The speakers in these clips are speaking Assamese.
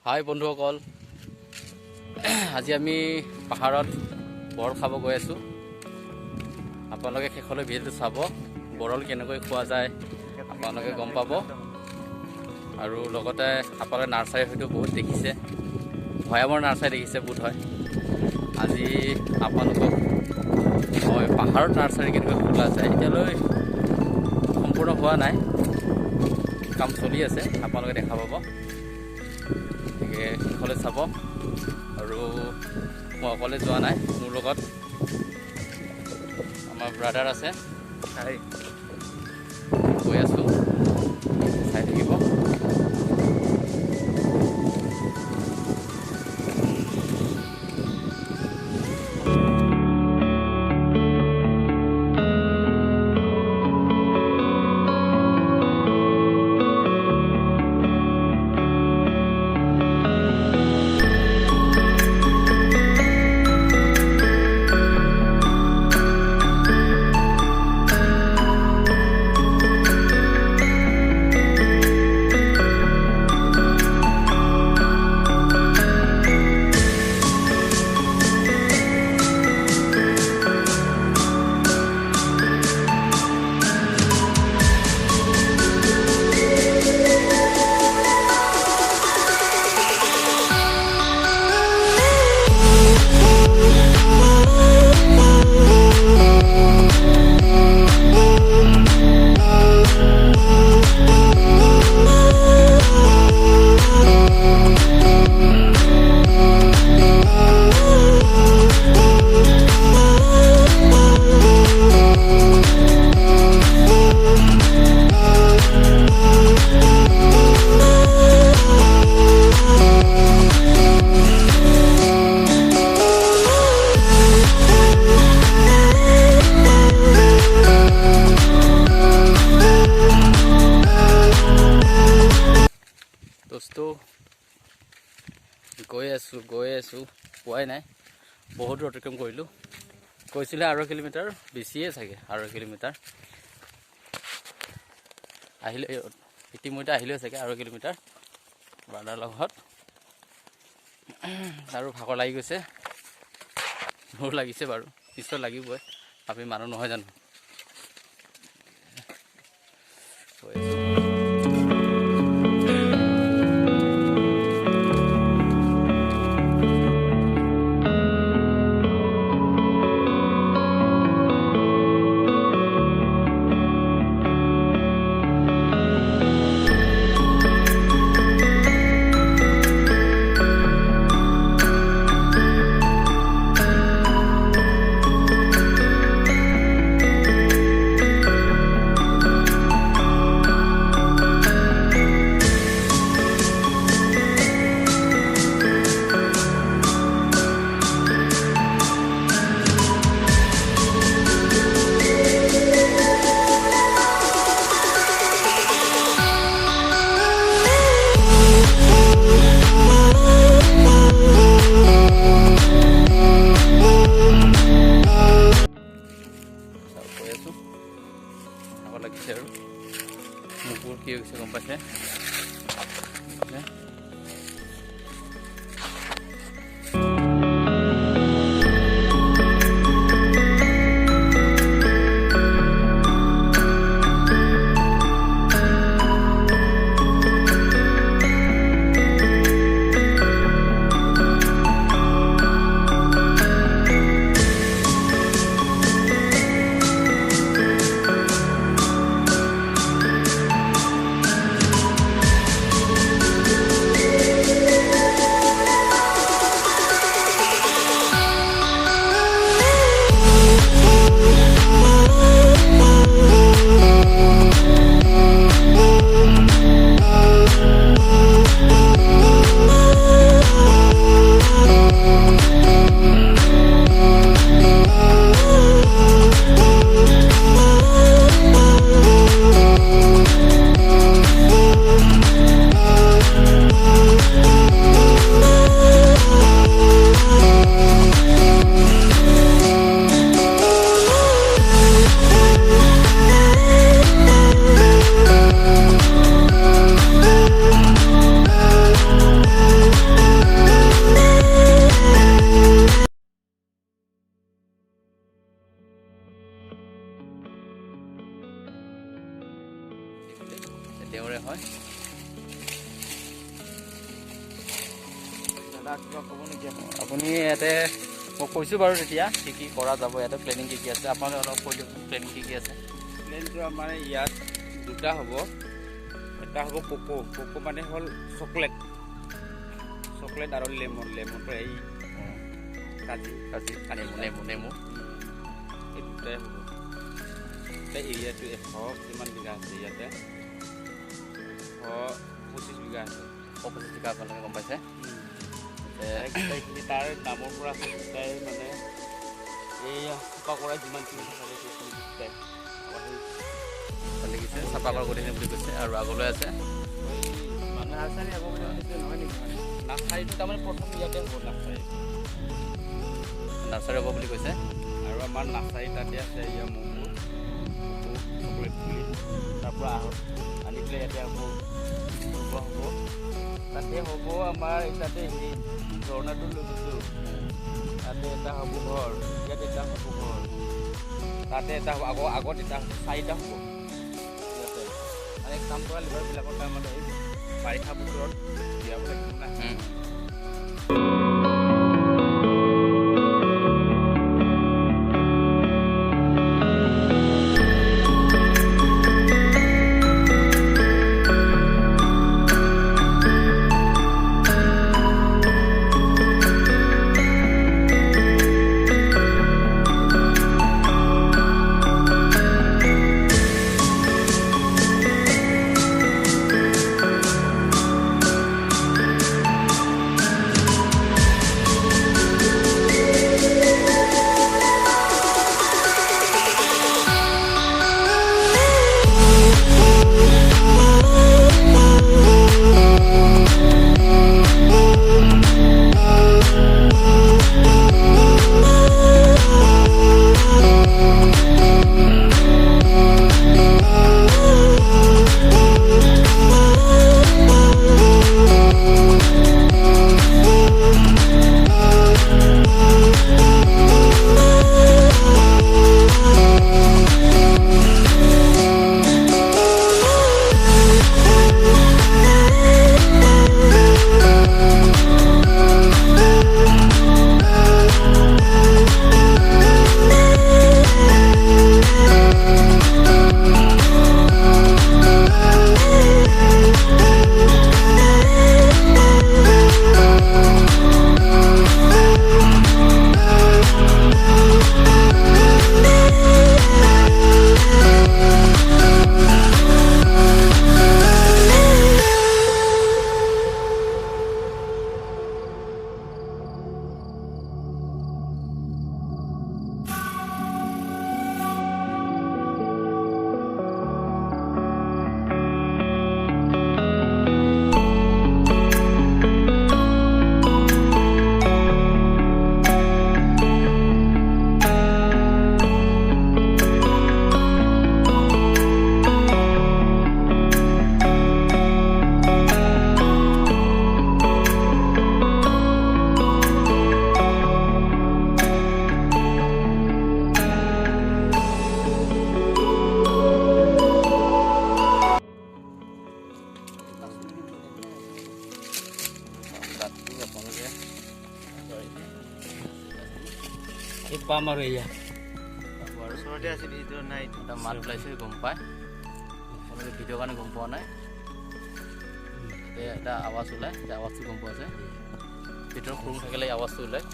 হাই বন্ধুসকল, আজি আমি পাহাৰত বৰল খাব গৈ আছোঁ। আপোনালোকে শেষলৈ ভিডিঅ'টো চাব। বৰল কেনেকৈ খোৱা যায় আপোনালোকে গম পাব। আৰু লগতে আপোনালোকে নাৰ্চাৰী হয়তো বহুত দেখিছে, ভয়ামৰ নাৰ্চাৰী দেখিছে বোধ হয়। আজি আপোনালোকক মই পাহাৰত নাৰ্চাৰী কেনেকৈ খোলা যায়, এতিয়ালৈ সম্পূৰ্ণ হোৱা নাই, কাম চলি আছে, আপোনালোকে দেখা পাব। গতিকে শেষলৈ চাব। আৰু মই অকলে যোৱা নাই, মোৰ লগত আমাৰ ব্ৰাদাৰ আছে। গৈ আছোঁ, চাই থাকিব। দোস্তো গৈ আছোঁ পোৱাই নাই, বহুত অতিক্ৰম কৰিলোঁ। কৈছিলে 8 কিলোমিটাৰ, বেছিয়ে চাগে 8 কিলোমিটাৰ আহিলে, ইতিমধ্যে আহিলেও চাগে 8 কিলোমিটাৰ ব্ৰাদাৰ লগত। আৰু ভাগৰ লাগি গৈছে, মোৰ লাগিছে বাৰু, পিছত লাগিবই, আমি মানুহ নহয় জানো। গৈ আছোঁ। লাগিছে আৰু মুখবোৰ কি হৈছে গম পাইছে। আপুনি ইয়াতে মই কৈছোঁ বাৰু তেতিয়া কি কৰা যাব ইয়াতে প্লেনিং কি আছে আপোনালোকে অলপ কৈ দিয়কচোন প্লেনিং কি আছে প্লেনটো আমাৰ ইয়াত দুটা হ'ব এটা হ'ব পকো মানে হ'ল চকলেট আৰু লেমনটো এই কাজি নেমু এই দুটাই হ'ব এৰিয়াটো কিমান বিঘা আছে ইয়াতে 125 বিঘা আছে 125 বিঘা আপোনালোকে গম পাইছে তাৰ দামৰ পৰা দুটাই মানে এই চাফা কৰা যিমানখিনি দুটাই দেখিছে চাফা কৰা গোটেইখিনি বুলি কৈছে আৰু আগলৈ আছে নাৰ্চাৰী হ'ব বুলি নহয় নেকি নাৰ্চাৰীটো তাৰমানে প্ৰথম ইয়াতে হ'ব নাৰ্চাৰী হ'ব বুলি কৈছে আৰু আমাৰ নাৰ্চাৰী তাতে আছে ইয়াৰ চকলেট পুলি তাৰ পৰা আনি পেলাই ইয়াতে আকৌ হ'ব তাতে হ'ব আমাৰ তাতে সেই ঝৰ্ণাটো লৈ গৈছোঁ তাতে এটা হ'ব ঘৰ ইয়াত এটা হ'ব ঘৰ তাতে এটা হ'ব আগত এটা হ'ব 4টা হ'ব ইয়াতে আৰু এক কাম কৰা লিভাৰবিলাকৰ তাৰমানে এই বাৰিষা বতৰত দিয়াব লাগিব না পাম আৰু এয়া ওচৰতে আছে ভিতৰত নাই এটা মাত ওলাইছে গম পায় আপোনালোকে ভিডিঅ'ৰ কাৰণে গম পোৱা নাই এটা আৱাজ ওলায় সেই আৱাজটো গম পোৱা যায় ভিতৰত সৰু থাকিলে এই আৱাজটো ওলায়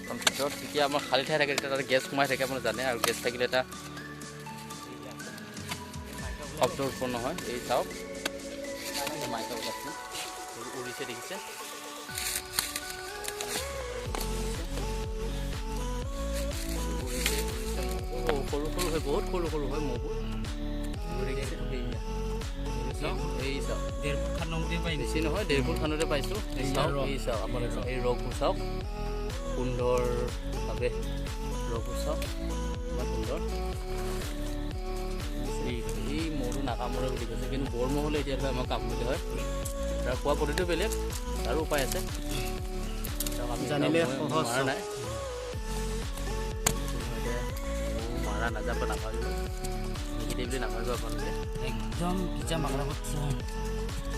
কাৰণ ভিতৰত যেতিয়া আমাৰ খালী ঠাই থাকে তেতিয়া তাতে গেছ সোমাই থাকে আপুনি জানে আৰু গেছ থাকিলে এটা শব্দ উৎপন্ন হয় এই চাওক মাইকা ওলাইছে উৰিছে দেখিছে সৰু সৰু হয় বহুত সৰু সৰু হয় মহবোৰ এই চাওক 1.5 ফুট খানতে পাই বেছি নহয় 1.5 ফুট খানতে পাইছোঁ এই চাওক আপোনালোকে এই ৰগবোৰ চাওক সুন্দৰভাৱে ৰগবোৰ চাওক ইমান সুন্দৰ এই মহটো নাকামোৰে বুলি কৈছে কিন্তু বৰ মহ হ'লে এতিয়ালৈকে আমাক কামুৰিলে হয় তাৰ খোৱা পদ্ধতিটো বেলেগ তাৰো উপায় আছে আমি জানিলে সহজ নাই মাৰা নাযাব নাপাৰিব নিগেটিভলি নাপাৰিব আপোনালোকে একদম কিচা মাকৰা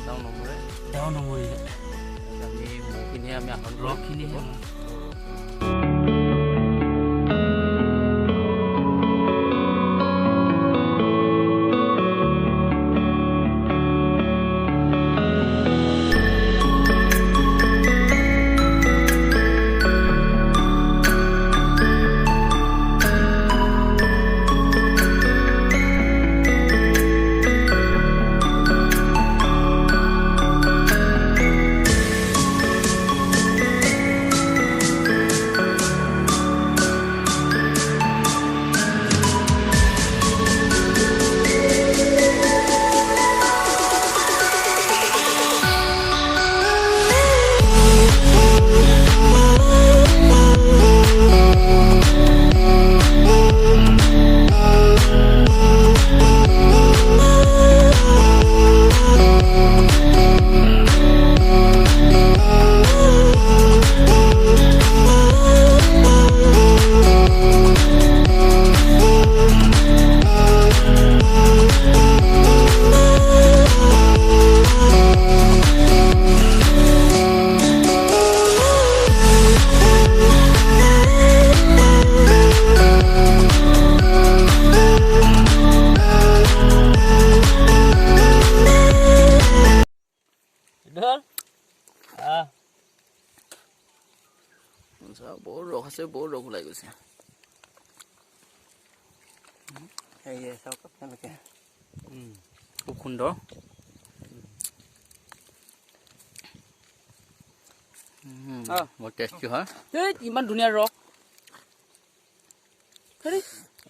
এটাও নমৰে তেওঁ নমৰিলে আমি মৌখিনিহে আমি আহৰণ কৰোঁ ৰসখিনিহে বহুত ৰস আছে বহুত ৰস ওলাই গৈছে খুব সুন্দৰ বহুত টেষ্টি হয় ইমান ধুনীয়া ৰস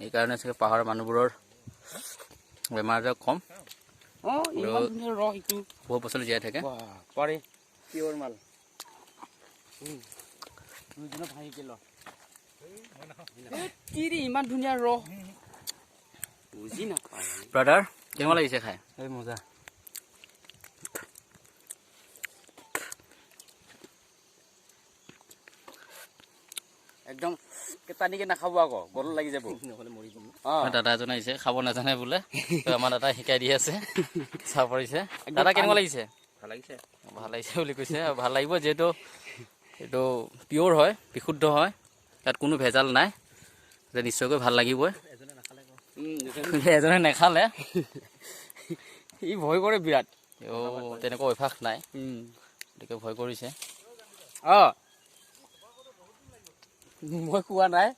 এইকাৰণে চাগে পাহাৰৰ মানুহবোৰৰ বেমাৰ আজাৰ কম ইমান ধুনীয়া ৰস ইটো বহুত বছৰ জীয়াই থাকে পাৰে পিয়ৰ মাল ইমান ধুনীয়া ৰস বুজি নাপায় ব্ৰাদাৰ কেনেকুৱা লাগিছে খাই এই মজা একদম টানিকে নাখাব আকৌ গলত লাগি যাব নহ'লে মৰি যাব দাদা এজন আহিছে খাব নাজানে বোলে আমাৰ দাদাই শিকাই দি আছে চাব পাৰিছে দাদা কেনেকুৱা লাগিছে ভাল লাগিছে বুলি কৈছে ভাল লাগিব যিহেতু এইটো পিয়'ৰ হয় বিশুদ্ধ হয় ইয়াত কোনো ভেজাল নাই নিশ্চয়কৈ ভাল লাগিবই এজনে নেখালে ই ভয় কৰে বিৰাট তেনেকুৱা অভ্যাস নাই গতিকে ভয় কৰিছে মই খোৱা নাই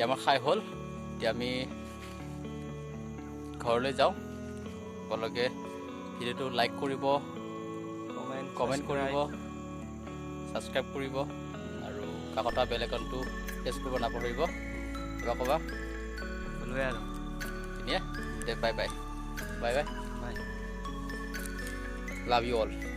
আমাৰ খাই হ'ল এতিয়া আমি ঘৰলৈ যাওঁ সকলোকে ভিডিঅ'টো লাইক কৰিব কমেণ্ট কৰিব ছাবস্ক্ৰাইব কৰিব আৰু কাষত বেল আইকনটো প্ৰেছ কৰিব নাপাহৰিব কিবা ক'বা ক'লোৱে আৰু ধুনীয়া দে bye bye love you all